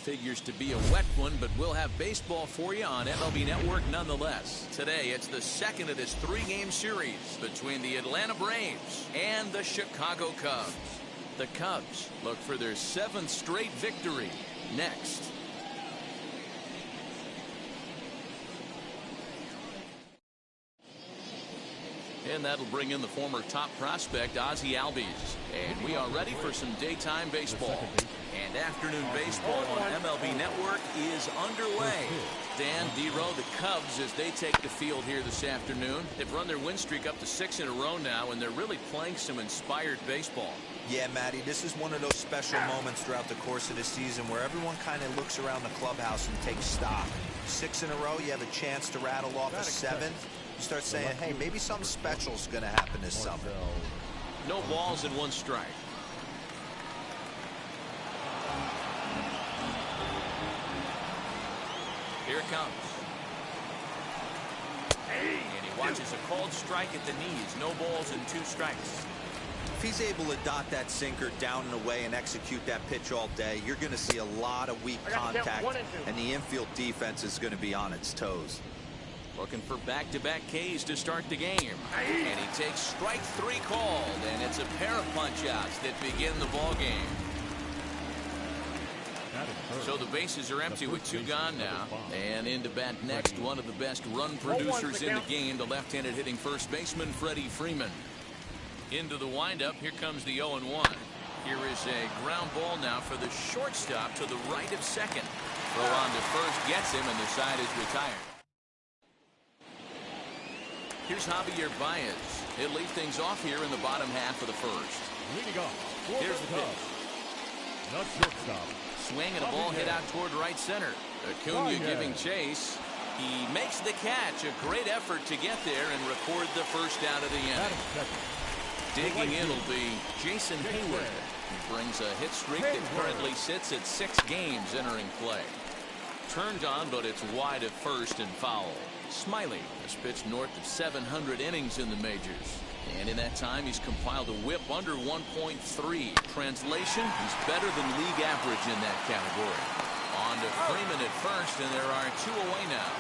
figures to be a wet one, but we'll have baseball for you on MLB Network nonetheless. Today, it's the second of this three-game series between the Atlanta Braves and the Chicago Cubs. The Cubs look for their 7th straight victory next. And that'll bring in the former top prospect, Ozzie Albies. And we are ready for some daytime baseball. And afternoon baseball on MLB Network is underway. Dan, D-Row, the Cubs, as they take the field here this afternoon. They've run their win streak up to 6 in a row now, and they're really playing some inspired baseball. Yeah, Matty, this is one of those special moments throughout the course of the season where everyone kind of looks around the clubhouse and takes stock. 6 in a row, you have a chance to rattle off a 7th. You start saying, hey, maybe something special is going to happen this summer. No balls and 1 strike. Here it comes. And he watches a called strike at the knees. No balls and 2 strikes. If he's able to dot that sinker down and away and execute that pitch all day, you're going to see a lot of weak contact, and the infield defense is going to be on its toes. Looking for back-to-back Ks to start the game. And he takes strike 3 called, and it's a pair of punch-outs that begin the ball game. So the bases are empty with 2 gone now. And in to bat next, one of the best run producers in the game, the left-handed hitting first baseman, Freddie Freeman. Into the windup, here comes the 0-1. Here is a ground ball now for the shortstop to the right of second. Throw on to first gets him, and the side is retired. Here's Javier Baez. He'll lead things off here in the bottom half of the first. Leading off. Here's the pitch. The shortstop. Swing and a ball hit out toward right center. Acuna giving chase. He makes the catch. A great effort to get there and record the first out of the inning. Digging in will be Jason Hayward. He brings a hit streak that currently sits at 6 games entering play. Turned on, but it's wide at first and foul. Smiley has pitched north of 700 innings in the majors. And in that time, he's compiled a whip under 1.3. Translation, he's better than league average in that category. On to Freeman at first, and there are 2 away now.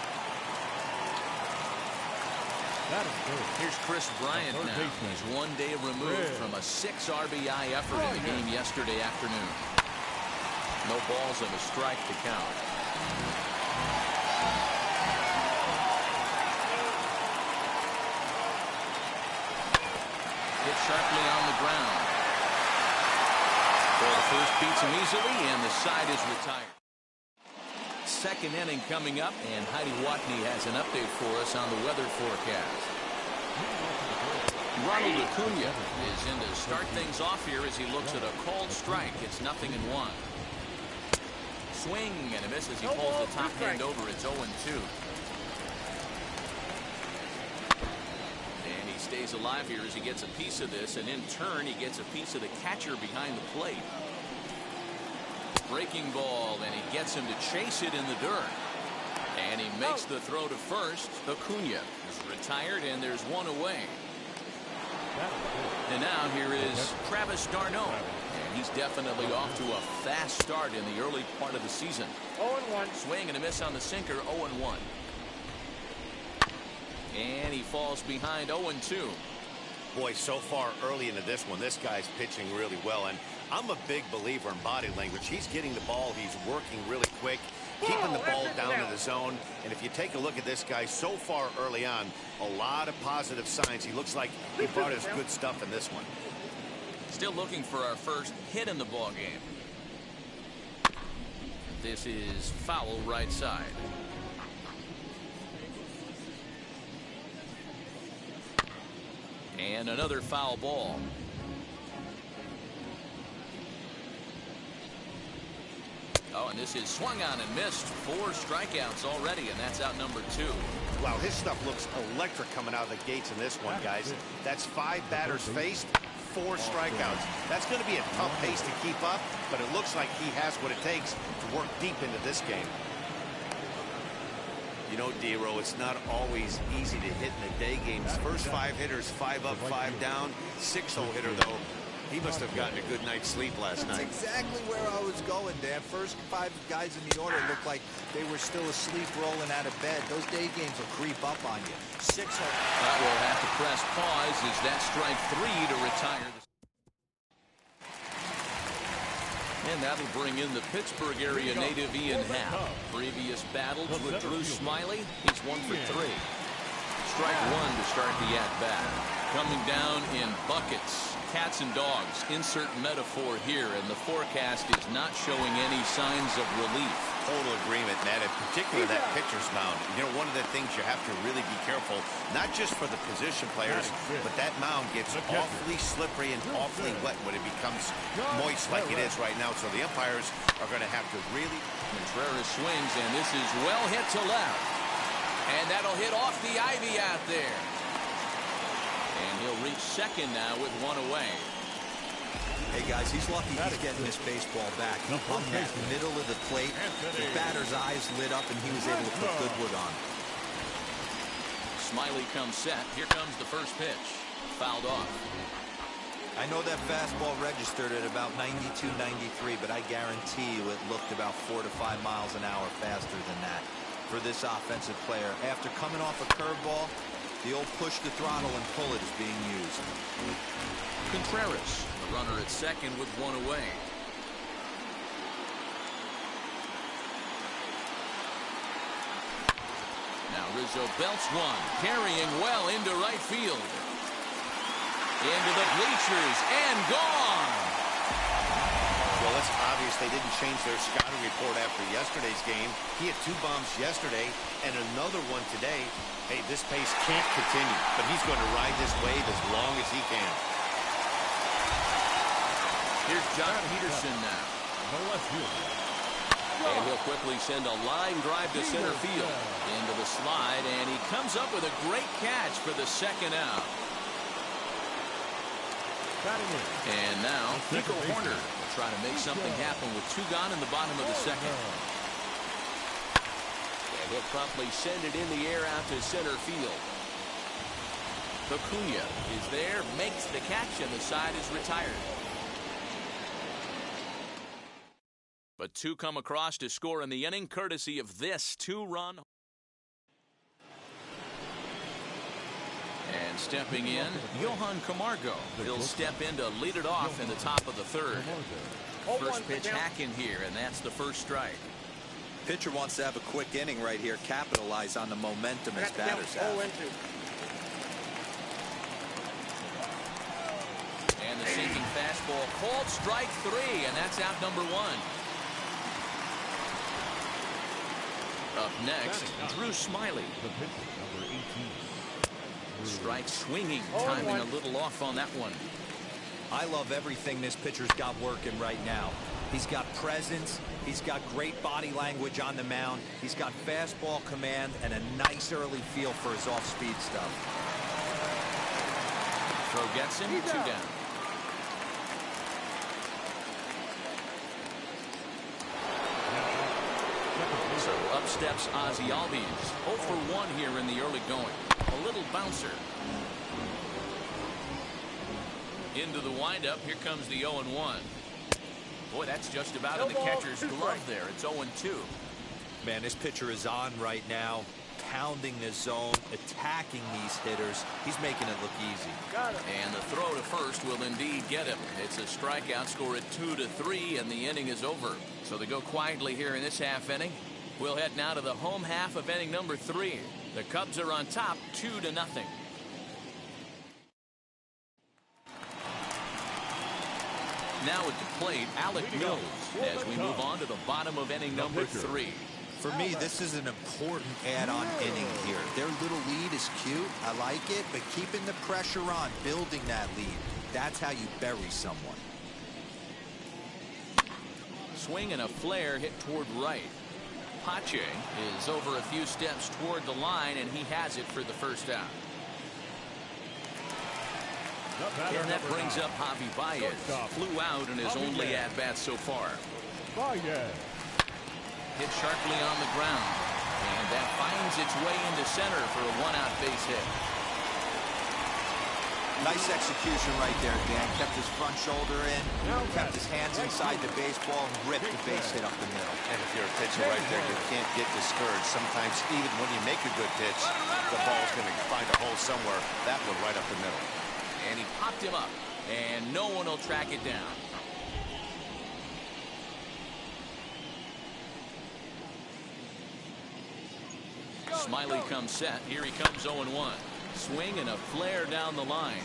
Here's Chris Bryant now. He's 1 day removed from a 6 RBI effort in the game yesterday afternoon. No balls and a strike to count. Hit sharply on the ground. For the first beats him easily, and the side is retired. Second inning coming up, and Heidi Watney has an update for us on the weather forecast. Ronald Acuna is in to start things off here as he looks at a called strike. It's 0-1. Swing and a miss as he pulls the top hand over. It's 0-2. And he stays alive here as he gets a piece of this, and in turn he gets a piece of the catcher behind the plate. Breaking ball, and he gets him to chase it in the dirt. And he makes the throw to first. Acuna is retired, and there's 1 away. And now here is Travis d'Arnaud. And he's definitely off to a fast start in the early part of the season. 0-1. Swing and a miss on the sinker, 0-1. And he falls behind 0-2. Boy, so far early into this one, this guy's pitching really well. And I'm a big believer in body language. He's getting the ball. He's working really quick, keeping the ball down in the zone. And if you take a look at this guy so far early on, a lot of positive signs. He looks like he brought his good stuff in this one. Still looking for our first hit in the ball game. This is foul right side. And another foul ball. Oh, and this is swung on and missed. 4 strikeouts already, and that's out number 2. Wow, his stuff looks electric coming out of the gates in this one, guys. That's 5 batters faced, 4 strikeouts. That's going to be a tough pace to keep up, but it looks like he has what it takes to work deep into this game. You know, D-Row, it's not always easy to hit in the day games. First 5 hitters, 5 up, 5 down. 6-0 hitter, though. He must have gotten a good night's sleep last night. That's exactly where I was going, Dan. First 5 guys in the order looked like they were still asleep rolling out of bed. Those day games will creep up on you. 6 home. That will have to press pause as that strike 3 to retire. And that'll bring in the Pittsburgh area native Ian Happ. Previous battles with Drew Smyly, he's 1 for 3. Strike 1 to start the at-bat. Coming down in buckets. Cats and dogs, insert metaphor here, and the forecast is not showing any signs of relief. Total agreement, Ned, in particular that pitcher's mound. You know, one of the things you have to really be careful, not just for the position players, but that mound gets awfully slippery and awfully wet when it becomes moist like it is right now. So the umpires are going to have to really... Contreras swings, and this is well hit to left. And that'll hit off the ivy out there. And he'll reach second now with 1 away. Hey, guys, he's lucky he's getting this baseball back. On that middle of the plate, the batter's eyes lit up, and he was able to put Goodwood on. Smyly comes set. Here comes the first pitch. Fouled off. I know that fastball registered at about 92, 93, but I guarantee you it looked about 4 to 5 miles an hour faster than that for this offensive player. After coming off a curveball, the old push the throttle and pull it is being used. Contreras, the runner at second with 1 away. Now Rizzo belts one, carrying well into right field. Into the bleachers and gone. Well, it's obvious they didn't change their scouting report after yesterday's game. He had 2 bombs yesterday and another one today. Hey, this pace can't continue, but he's going to ride this wave as long as he can. Here's John Peterson now. And he'll quickly send a line drive to center field. Into the slide, and he comes up with a great catch for the second out. And now, Nico Horner will try to make something happen with 2 gone in the bottom of the second. And he'll promptly send it in the air out to center field. Acuna is there, makes the catch, and the side is retired. But 2 come across to score in the inning, courtesy of this 2-run. And stepping in, Johan Camargo. He'll step in to lead it off in the top of the 3rd. First pitch hack in here, and that's the first strike. Pitcher wants to have a quick inning right here, capitalize on the momentum his batters have. And the sinking fastball called strike 3, and that's out number 1. Up next, Drew Smyly. Strike swinging, timing a little off on that one. I love everything this pitcher's got working right now. He's got presence, he's got great body language on the mound, he's got fastball command and a nice early feel for his off-speed stuff. Throw gets him, 2 down. So up steps Ozzie Albies. 0 for 1 here in the early going. A little bouncer. Into the windup. Here comes the 0-1. Boy, that's just about in the catcher's glove there. It's 0-2. Man, this pitcher is on right now, pounding the zone, attacking these hitters. He's making it look easy. And the throw to first will indeed get him. It's a strikeout, score at 2-3, and the inning is over. So they go quietly here in this half inning. We'll head now to the home half of inning number 3. The Cubs are on top 2-0. Now at the plate, Alec Mills as we move on to the bottom of inning number 3. For me, this is an important add-on inning here. Their little lead is cute. I like it, but keeping the pressure on, building that lead, that's how you bury someone. Swing and a flare hit toward right. Pache is over a few steps toward the line, and he has it for the first out. And that brings up Javi Baez. Flew out in his only at-bat so far. Hit sharply on the ground. And that finds its way into center for a 1-out base hit. Nice execution right there, Dan. Kept his front shoulder in, kept his hands inside the baseball, and ripped the base hit up the middle. And if you're a pitcher right there, you can't get discouraged. Sometimes even when you make a good pitch, the ball's going to find a hole somewhere. That one right up the middle. And he popped him up, and no one will track it down. Smiley comes set. Here he comes 0-1. Swing and a flare down the line.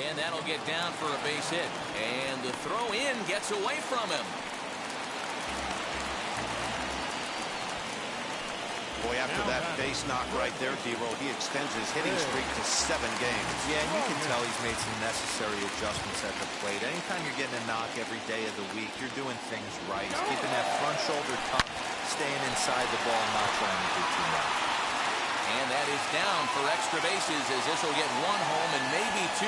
And that'll get down for a base hit. And the throw in gets away from him. Boy, after that base knock right there, D-Roll, he extends his hitting streak to 7 games. Yeah, and you can tell he's made some necessary adjustments at the plate. Anytime you're getting a knock every day of the week, you're doing things right. He's keeping that front shoulder tucked, staying inside the ball, not trying to do too much. And that is down for extra bases as this will get 1 home and maybe 2.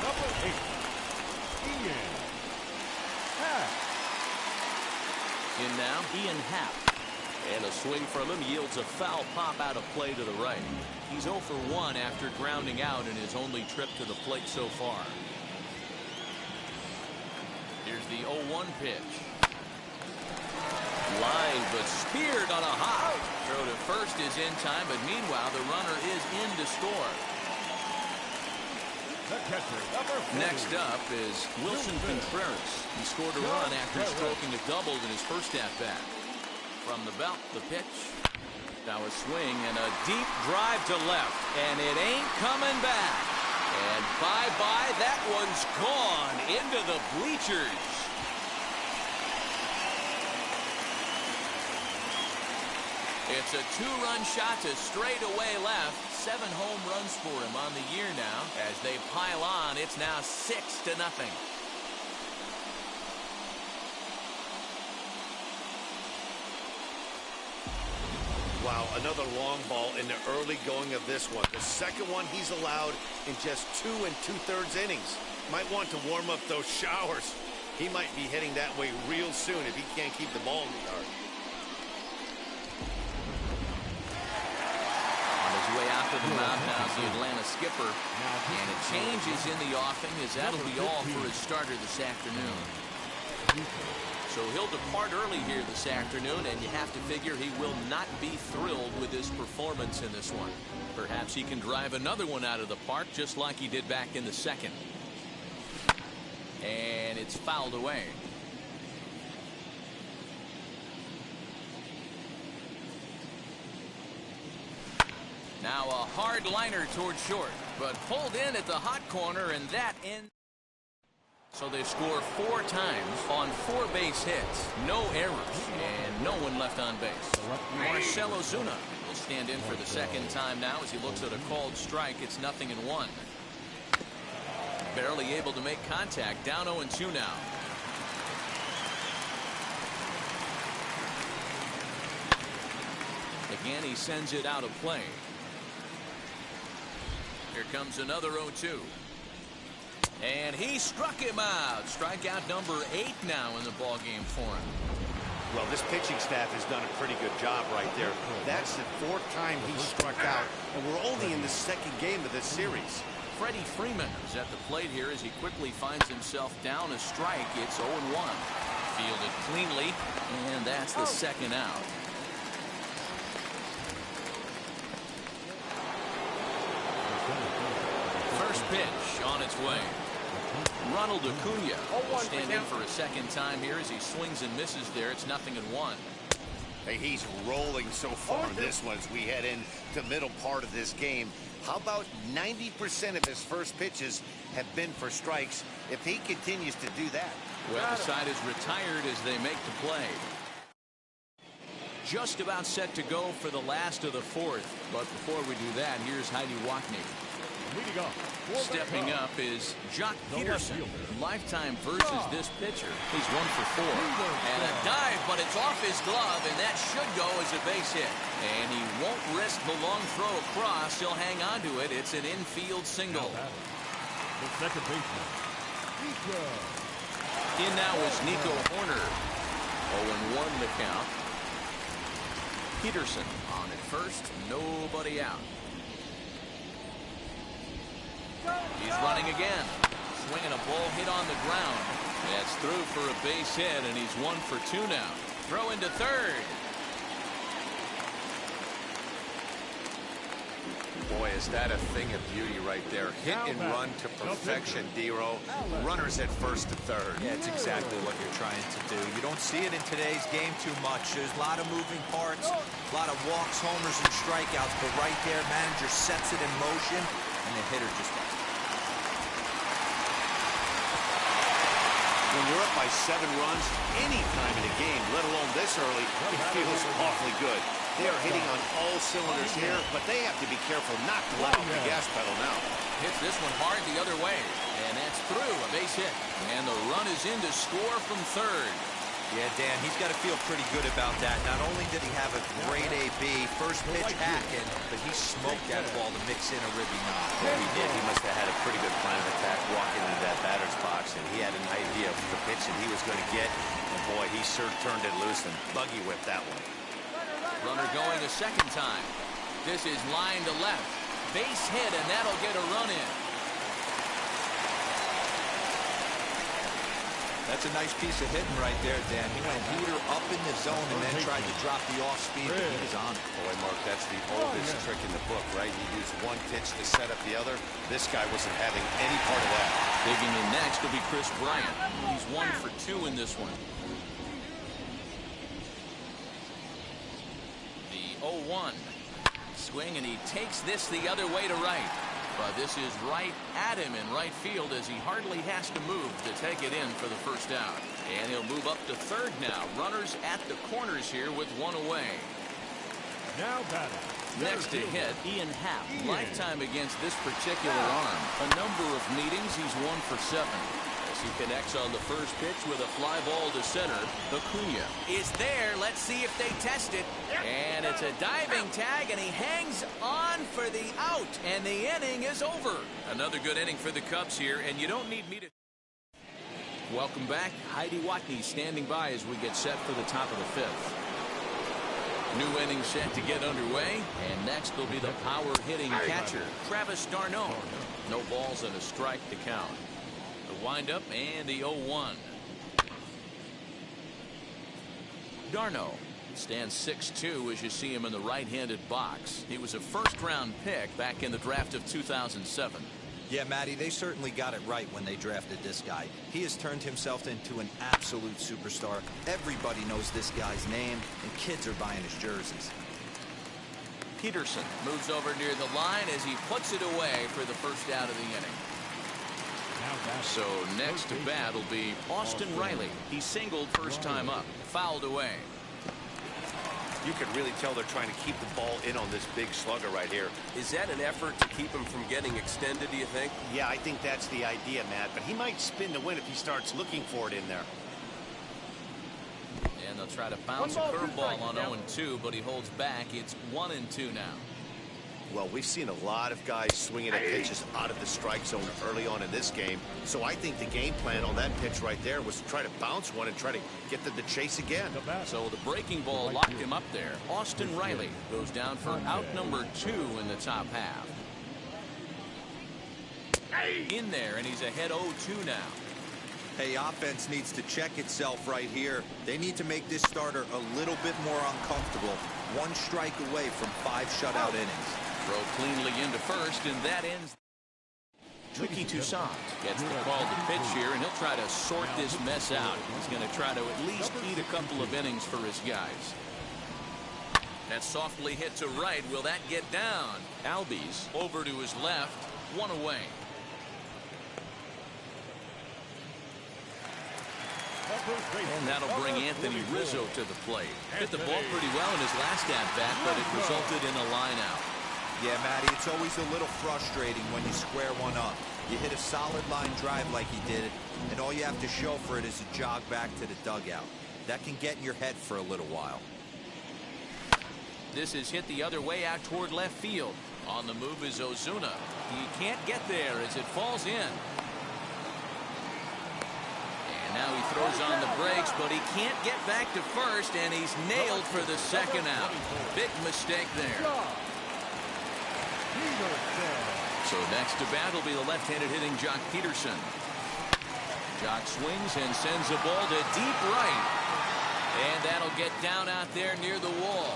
Number 8, Ian Happ. In now, Ian Happ. And a swing from him yields a foul pop out of play to the right. He's 0 for 1 after grounding out in his only trip to the plate so far. Here's the 0-1 pitch. Line, but speared on a hop. Throw to first is in time, but meanwhile the runner is in to score. The catcher, number 40. Next up is Wilson Contreras. He scored a run after stroking a double in his first at-bat. From the belt, the pitch. Now a swing and a deep drive to left, and it ain't coming back. And bye-bye, that one's gone into the bleachers. It's a 2-run shot to straightaway left. 7 home runs for him on the year now. As they pile on, it's now 6-0. Wow, another long ball in the early going of this one. The second one he's allowed in just 2 2/3 innings. Might want to warm up those showers. He might be heading that way real soon if he can't keep the ball in the yard. On his way out to the mound now is the Atlanta skipper. And a change is in the offing as that'll be all for his starter this afternoon. So he'll depart early here this afternoon, and you have to figure he will not be thrilled with his performance in this one. Perhaps he can drive another one out of the park just like he did back in the second. And it's fouled away. Now a hard liner toward short, but pulled in at the hot corner, and that ends. So they score 4 times on 4 base hits. No errors and no one left on base. Marcell Ozuna will stand in for the second time now as he looks at a called strike. It's 0-1. Barely able to make contact. Down 0-2 now. Again, he sends it out of play. Here comes another 0-2. And he struck him out. Strikeout number 8 now in the ballgame for him. Well, this pitching staff has done a pretty good job right there. That's the 4th time he struck out, and we're only in the 2nd game of this series. Freddie Freeman is at the plate here as he quickly finds himself down a strike. It's 0-1. Fielded cleanly, and that's the 2nd out. First pitch on its way. Ronald Acuna will stand in for a second time here as he swings and misses there. It's 0-1. Hey, he's rolling so far in this one as we head in the middle part of this game. How about 90% of his first pitches have been for strikes if he continues to do that? Well, the side is retired as they make the play. Just about set to go for the last of the 4th. But before we do that, here's Heidi Watney. Stepping up is Jock Peterson. Lifetime versus this pitcher. He's 1 for 4. And a dive, but it's off his glove, and that should go as a base hit. And he won't risk the long throw across. He'll hang on to it. It's an infield single. The second baseman, In now is Nico Horner. 0-1 the count. Peterson on at first, nobody out. He's running again, swinging a ball hit on the ground. That's through for a base hit, and he's 1 for 2 now. Throw into third. Boy, is that a thing of beauty right there. Hit and run to perfection, Dero. Runners at first to third. Yeah, it's exactly what you're trying to do. You don't see it in today's game too much. There's a lot of moving parts, a lot of walks, homers, and strikeouts. But right there, manager sets it in motion, and the hitter just does it. When you're up by 7 runs, any time in a game, let alone this early, it feels awfully good. They are hitting on all cylinders here, but they have to be careful not to let off the gas pedal now. Hits this one hard the other way, and that's through, a base hit. And the run is in to score from third. Yeah, Dan, he's got to feel pretty good about that. Not only did he have a great AB, first pitch hacking, but he smoked that ball to mix in a ribby knock. Yeah, he did. He must have had a pretty good plan of attack walking into that batter's box, and he had an idea of the pitch that he was going to get. And boy, he sure turned it loose and buggy whipped that one. Runner going a second time. This is line to left. Base hit, and that'll get a run in. That's a nice piece of hitting right there, Dan. He went heater up in the zone and then tried to drop the off speed, but he was on it. Boy, Mark, that's the oldest trick in the book, right? You use one pitch to set up the other. This guy wasn't having any part of that. Digging in next will be Chris Bryant. He's 1 for 2 in this one. The 0-1. Swing, and he takes this the other way to right. But this is right at him in right field as he hardly has to move to take it in for the first out. And he'll move up to third now. Runners at the corners here with 1 away. Now batting. Next to hit, Ian Happ. Lifetime against this particular arm. A number of meetings, he's 1 for 7. As he connects on the first pitch with a fly ball to center, Acuna is there. Let's see if they test it. And it's a diving tag, and he hangs on for the out. And the inning is over. Another good inning for the Cubs here, and you don't need me to... Welcome back. Heidi Watney standing by as we get set for the top of the 5th. New inning set to get underway, and next will be the power-hitting catcher, Travis d'Arnaud. No balls and a strike to count. The windup and the 0-1. d'Arnaud stands 6'2" as you see him in the right-handed box. He was a first-round pick back in the draft of 2007. Yeah, Matty, they certainly got it right when they drafted this guy. He has turned himself into an absolute superstar. Everybody knows this guy's name, and kids are buying his jerseys. Peterson moves over near the line as he puts it away for the first out of the inning. So next to bat will be Austin Riley. He singled first time up, fouled away. You can really tell they're trying to keep the ball in on this big slugger right here. Is that an effort to keep him from getting extended, do you think? Yeah, I think that's the idea, Matt. But he might spin to win if he starts looking for it in there. And they'll try to bounce a curveball on 0-2, but he holds back. It's 1-2 now. Well, we've seen a lot of guys swinging at pitches out of the strike zone early on in this game. So I think the game plan on that pitch right there was to try to bounce one and try to get them to chase again. So the breaking ball locked him up there. Austin Riley goes down for out number 2 in the top half. In there, and he's ahead 0-2 now. Hey, offense needs to check itself right here. They need to make this starter a little bit more uncomfortable. 1 strike away from 5 shutout innings. Throw cleanly into first, and that ends. Touki Toussaint gets the call to pitch here, and he'll try to sort this mess out. He's going to try to at least eat a couple of innings for his guys. That softly hit to right. Will that get down? Albies over to his left, 1 away. And that'll bring Anthony Rizzo to the plate. Hit the ball pretty well in his last at-bat, but it resulted in a line out. Yeah, Matty, it's always a little frustrating when you square one up. You hit a solid line drive like he did, and all you have to show for it is a jog back to the dugout. That can get in your head for a little while. This is hit the other way out toward left field. On the move is Ozuna. He can't get there as it falls in. And Now he throws on the brakes, but he can't get back to first, and he's nailed for the second out. Big mistake there. So next to bat will be the left-handed hitting Jock Peterson. Jock swings and sends a ball to deep right. And that'll get down out there near the wall.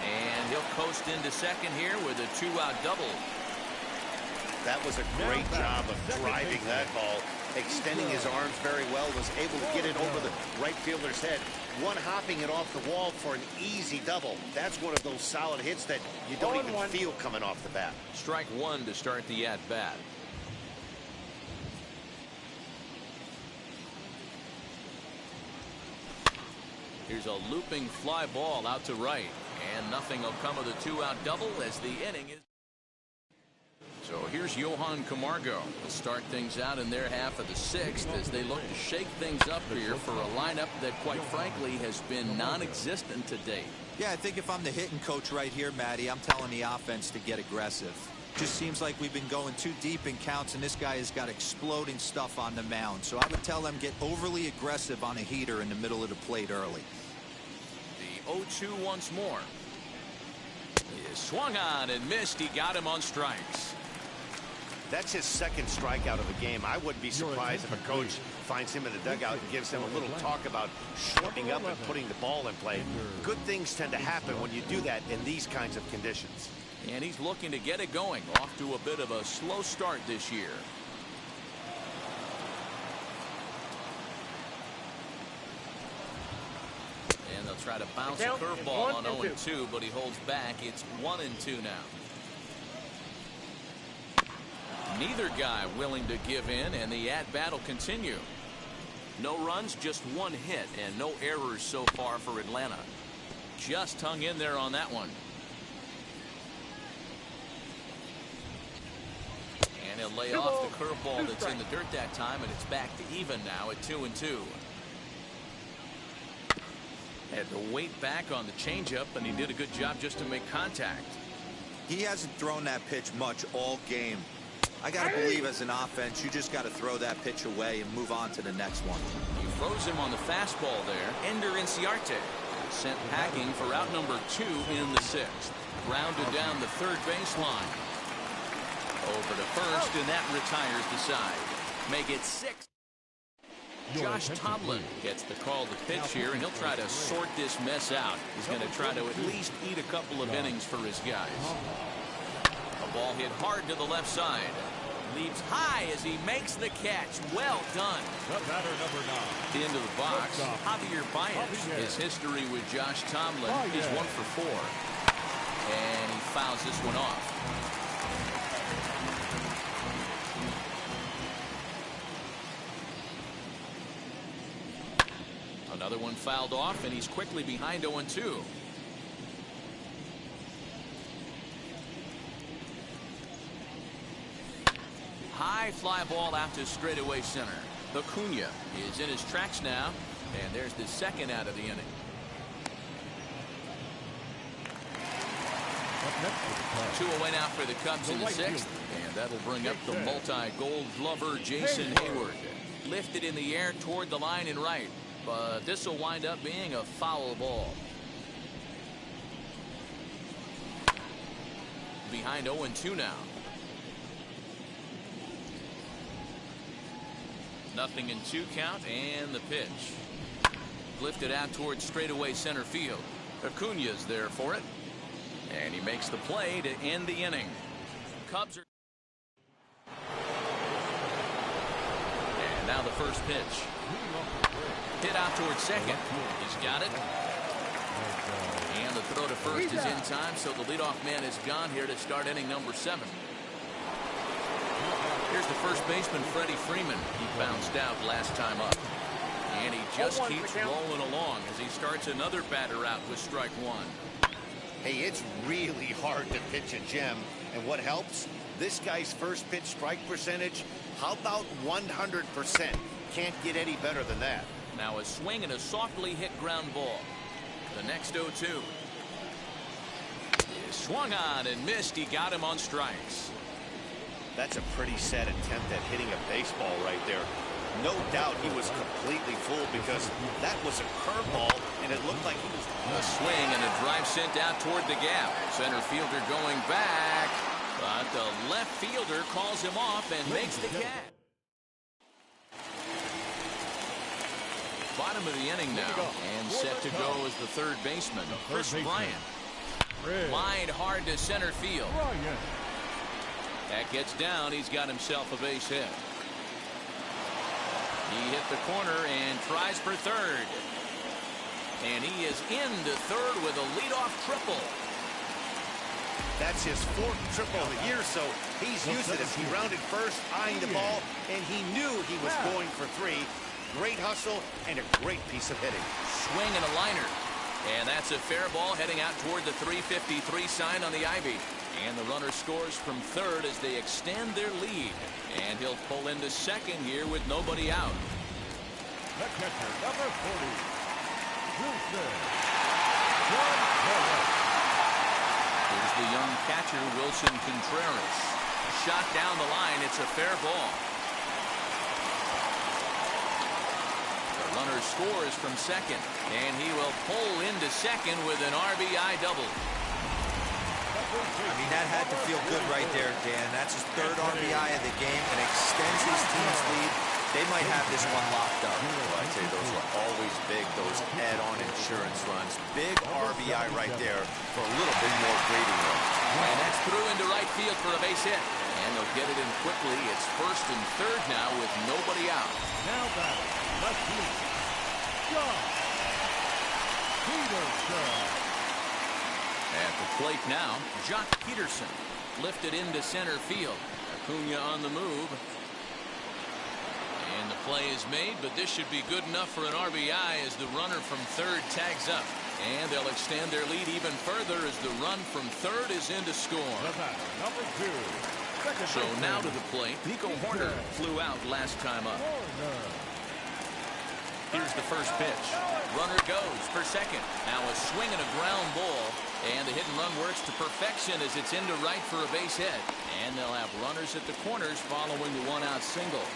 And he'll coast into second here with a 2-out double. That was a great job of driving that ball, extending his arms very well, was able to get it over the right fielder's head, one-hopping it off the wall for an easy double. That's one of those solid hits that you don't even feel coming off the bat. Strike one to start the at-bat. Here's a looping fly ball out to right, and nothing will come of the 2-out double as the inning is. So here's Johan Camargo to start things out in their half of the 6th as they look to shake things up here for a lineup that, quite frankly, has been non-existent to date. Yeah, I think if I'm the hitting coach right here, Matty, I'm telling the offense to get aggressive. Just seems like we've been going too deep in counts, and this guy has got exploding stuff on the mound. So I would tell them get overly aggressive on a heater in the middle of the plate early. The 0-2 once more. He swung on and missed. He got him on strikes. That's his second strikeout of the game. I wouldn't be surprised if a coach finds him in the dugout and gives him a little talk about shortening up and putting the ball in play. Good things tend to happen when you do that in these kinds of conditions. And he's looking to get it going. Off to a bit of a slow start this year. And they'll try to bounce a curveball on 0-2, but he holds back. It's 1-2 now. Neither guy willing to give in, and the at-bat will continue. No runs, just one hit, and no errors so far for Atlanta. Just hung in there on that one. And he'll lay off the curveball that's in the dirt that time, and it's back to even now at 2-2. Had to wait back on the changeup, and he did a good job just to make contact. He hasn't thrown that pitch much all game. I got to believe as an offense, you just got to throw that pitch away and move on to the next one. He froze him on the fastball there. Ender Inciarte sent packing for out number 2 in the 6th. Grounded down the third baseline. Over to first, and that retires the side. Make it 6. Josh Tomlin gets the call to pitch here, and he'll try to sort this mess out. He's going to try to at least eat a couple of innings for his guys. A ball hit hard to the left side. Leaps high as he makes the catch. Well done. The batter, number 9. Into the box, Javier Baez. His history with Josh Tomlin is 1 for 4. And he fouls this one off. Another one fouled off, and he's quickly behind 0-2. High fly ball out to straightaway center. Acuna is in his tracks now, and there's the second out of the inning. Two away now for the Cubs in the 6th, and that'll bring up the multi-gold glover Jason Hayward. Lifted in the air toward the line and right, but this will wind up being a foul ball. Behind 0-2 now. Nothing in 2 count, and the pitch. Lifted out towards straightaway center field. Acuna's there for it. And he makes the play to end the inning. Cubs are. And now the first pitch. Hit out towards second. He's got it. And the throw to first is in time, so the leadoff man is gone here to start inning number 7. Here's the first baseman, Freddie Freeman. He bounced out last time up. And he just keeps rolling along as he starts another batter out with strike 1. Hey, it's really hard to pitch a gem. And what helps? This guy's first pitch strike percentage, how about 100%? Can't get any better than that. Now a swing and a softly hit ground ball. The next 0-2. He swung on and missed. He got him on strikes. That's a pretty sad attempt at hitting a baseball right there. no doubt he was completely fooled because that was a curveball, and it looked like he was... A swing and a drive sent out toward the gap. Center fielder going back, but the left fielder calls him off and makes the catch. Bottom of the inning now, and set to go is the third baseman, Chris Bryant. Lined hard to center field. That gets down. He's got himself a base hit. He hit the corner and tries for third. And he is into third with a leadoff triple. That's his fourth triple of the year, so he's used it as he rounded first, eyeing the ball, and he knew he was going for three. Great hustle and a great piece of hitting. Swing and a liner. And that's a fair ball heading out toward the 353 sign on the Ivy. And the runner scores from third as they extend their lead. And he'll pull into second here with nobody out. The catcher, number 40, Wilson. Here's the young catcher, Wilson Contreras. Shot down the line. It's a fair ball. The runner scores from second. And he will pull into second with an RBI double. I mean, that had to feel good right there, Dan. That's his third RBI of the game and extends his team's lead. They might have this one locked up. Well, I'd say those are always big, those add-on insurance runs. Big RBI right there for a little bit more breathing room. And that's through into right field for a base hit. And they'll get it in quickly. It's first and third now with nobody out. Now back, left field, John Peterson. At the plate now, Jock Peterson lifted into center field. Acuna on the move. And the play is made, but this should be good enough for an RBI as the runner from third tags up. And they'll extend their lead even further as the run from third is in to score. Number 2. So now to the plate. Nico Hoerner flew out last time up. Here's the first pitch. Runner goes for second. Now a swing and a ground ball. And the hit and run works to perfection as it's into right for a base hit. And they'll have runners at the corners following the one-out single.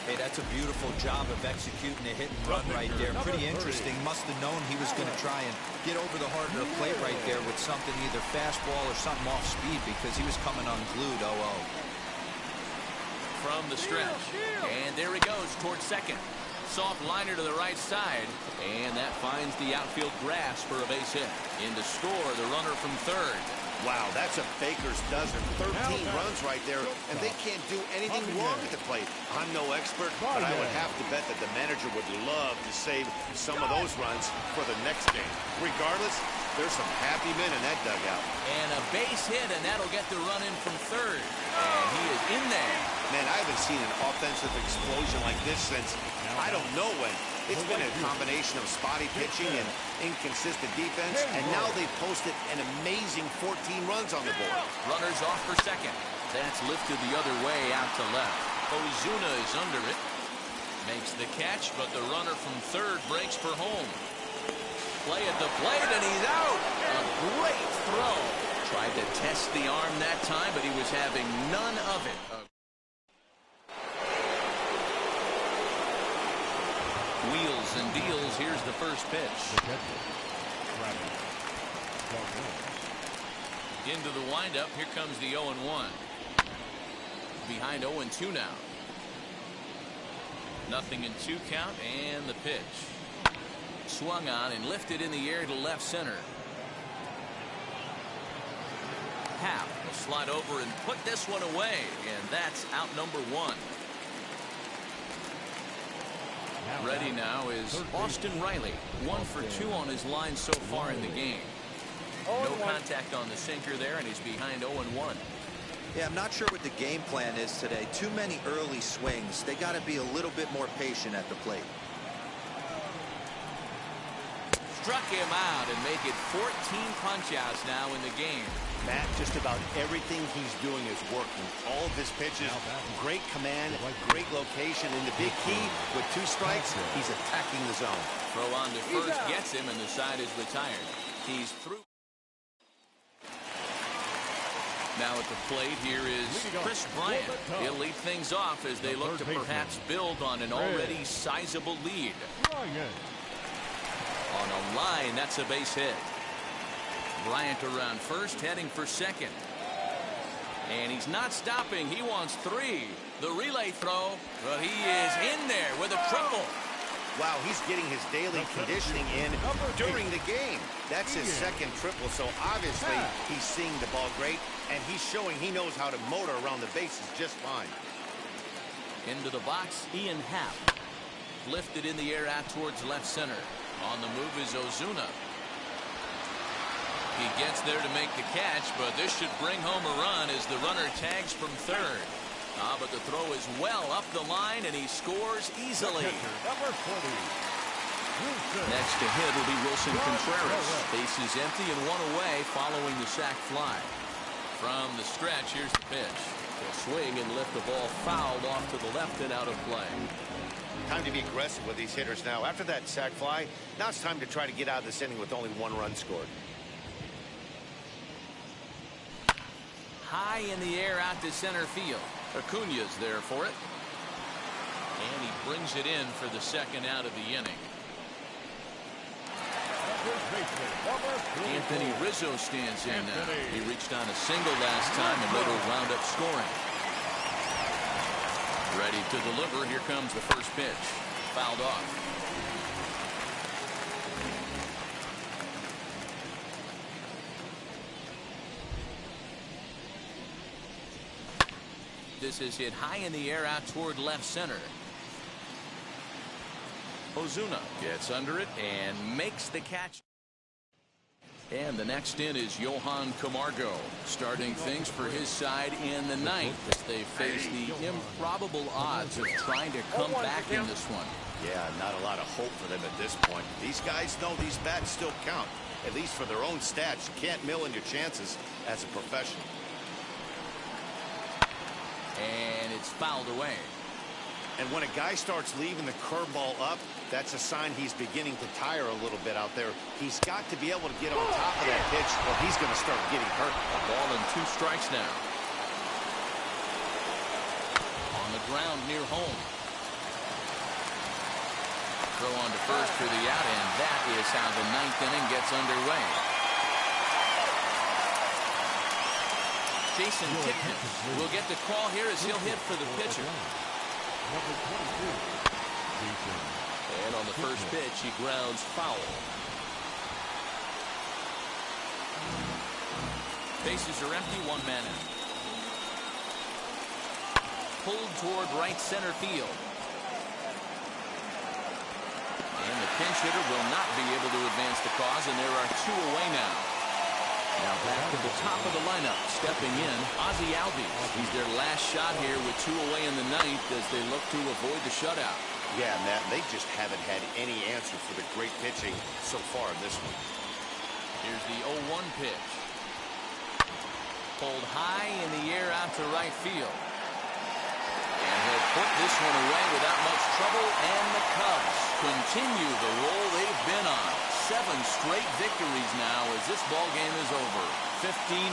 Hey, that's a beautiful job of executing a hit and run right there. Pretty interesting. Must have known he was going to try and get over the heart of the plate right there with something, either fastball or something off speed, because he was coming unglued 0-0. From the stretch. And there he goes towards second. Soft liner to the right side. And that finds the outfield grass for a base hit. In to score, the runner from third. Wow, that's a baker's dozen. 13 runs right there, and they can't do anything wrong at the plate. I'm no expert, but I would have to bet that the manager would love to save some of those runs for the next game. Regardless, there's some happy men in that dugout. And a base hit, and that'll get the run in from third. And he is in there. Man, I haven't seen an offensive explosion like this since I don't know when. It's been a combination of spotty pitching and inconsistent defense, and now they've posted an amazing 14 runs on the board. Runners off for second. That's lifted the other way out to left. Ozuna is under it. Makes the catch, but the runner from third breaks for home. Play at the plate, and he's out. A great throw. Tried to test the arm that time, but he was having none of it. Wheels and deals. Here's the first pitch. Into the windup. Here comes the 0-1. Behind 0-2 now. Nothing in 2 count, and the pitch. Swung on and lifted in the air to left center. Happ will slide over and put this one away, and that's out number 1. Ready now is Austin Riley. 1 for 2 on his line so far in the game. No contact on the sinker there, and he's behind 0-1. Yeah, I'm not sure what the game plan is today. Too many early swings. They got to be a little bit more patient at the plate. Struck him out and make it 14 punch-outs now in the game. Matt, just about everything he's doing is working. All of his pitches, great command, great location. And the big key, with 2 strikes, he's attacking the zone. Throw on to first gets him, and the side is retired. He's through. Now at the plate here is Chris Bryant. He'll lead things off as they look to perhaps build on an already sizable lead. On a line, that's a base hit. Bryant around first, heading for second. And he's not stopping. He wants 3. The relay throw, but he is in there with a triple. Wow, he's getting his daily conditioning in during the game. That's his second triple, so obviously he's seeing the ball great, and he's showing he knows how to motor around the bases just fine. Into the box, Ian Happ. Lifted in the air out towards left center. On the move is Ozuna. He gets there to make the catch, but this should bring home a run as the runner tags from third. But the throw is well up the line, and he scores easily. Next to hit will be Wilson Contreras. Base is empty and 1 away following the sac fly. From the stretch, here's the pitch. He'll swing and lift the ball fouled off to the left and out of play. Time to be aggressive with these hitters now. After that sac fly, now it's time to try to get out of this inning with only 1 run scored. High in the air out to center field. Acuña's there for it. And he brings it in for the second out of the inning. Anthony Rizzo stands in now. He reached on a single last time and later wound up scoring. Ready to deliver. Here comes the first pitch. Fouled off. This is hit high in the air out toward left center. Ozuna gets under it and makes the catch. And the next in is Johan Camargo, starting things for his side in the ninth as they face the improbable odds of trying to come back in this one. Yeah, not a lot of hope for them at this point. These guys know these bats still count, at least for their own stats. You can't mill in your chances as a professional. And it's fouled away. And when a guy starts leaving the curveball up, that's a sign he's beginning to tire a little bit out there. He's got to be able to get on top of that pitch or he's going to start getting hurt. A ball and 2 strikes now. On the ground near home. Throw on to first for the out, and that is how the 9th inning gets underway. Jason Kipnis will get the call here as he'll hit for the pitcher. And on the first pitch, he grounds foul. Bases are empty, 1 man out. Pulled toward right center field. And the pinch hitter will not be able to advance the cause, and there are 2 away now. Now back to the top of the lineup, stepping in, Ozzie Albies. He's their last shot here with 2 away in the 9th as they look to avoid the shutout. Yeah, Matt, they just haven't had any answer for the great pitching so far in this one. Here's the 0-1 pitch. Pulled high in the air out to right field. And he'll put this one away without much trouble, and the Cubs continue the roll they've been on. 7 straight victories now as this ball game is over. 15-0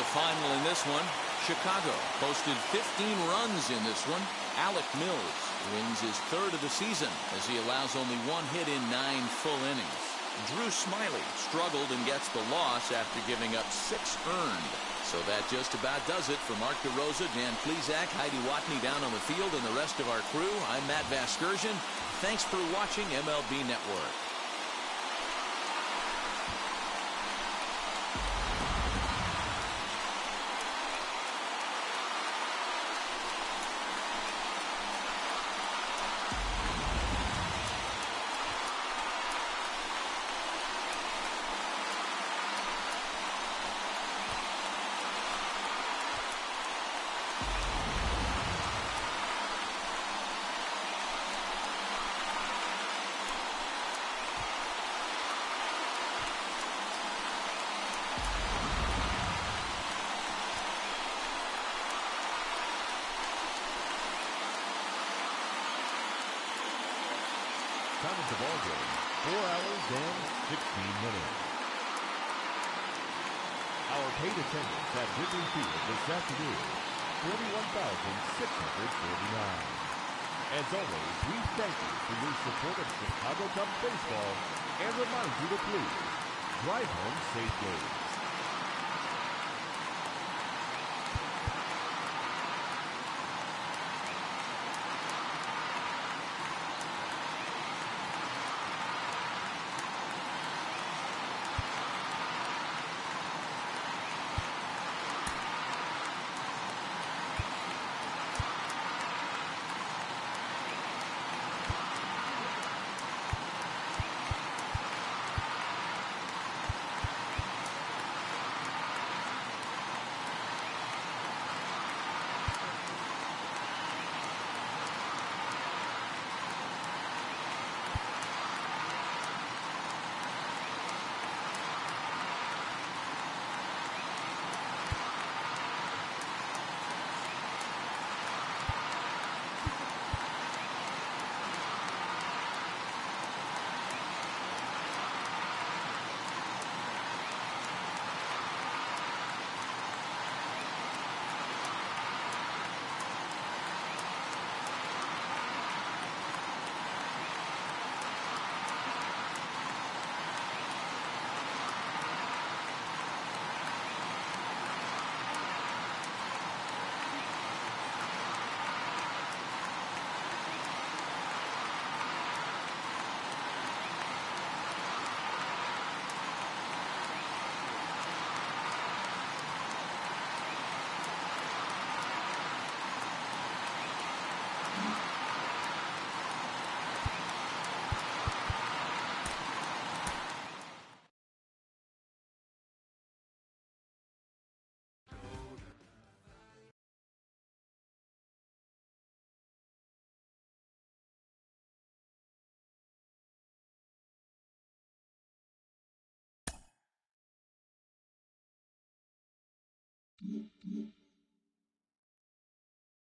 the final in this one. Chicago posted 15 runs in this one. Alec Mills wins his 3rd of the season as he allows only 1 hit in 9 full innings. Drew Smyly struggled and gets the loss after giving up 6 earned. So that just about does it for Mark DeRosa, Dan Plesac, Heidi Watney down on the field, and the rest of our crew. I'm Matt Vasgersian. Thanks for watching MLB Network. Time of the ball game, 4 hours and 16 minutes. Our paid attendance at Wrigley Field this afternoon, 41,649. As always, we thank you for your support of Chicago Cubs baseball and remind you to please drive home safely.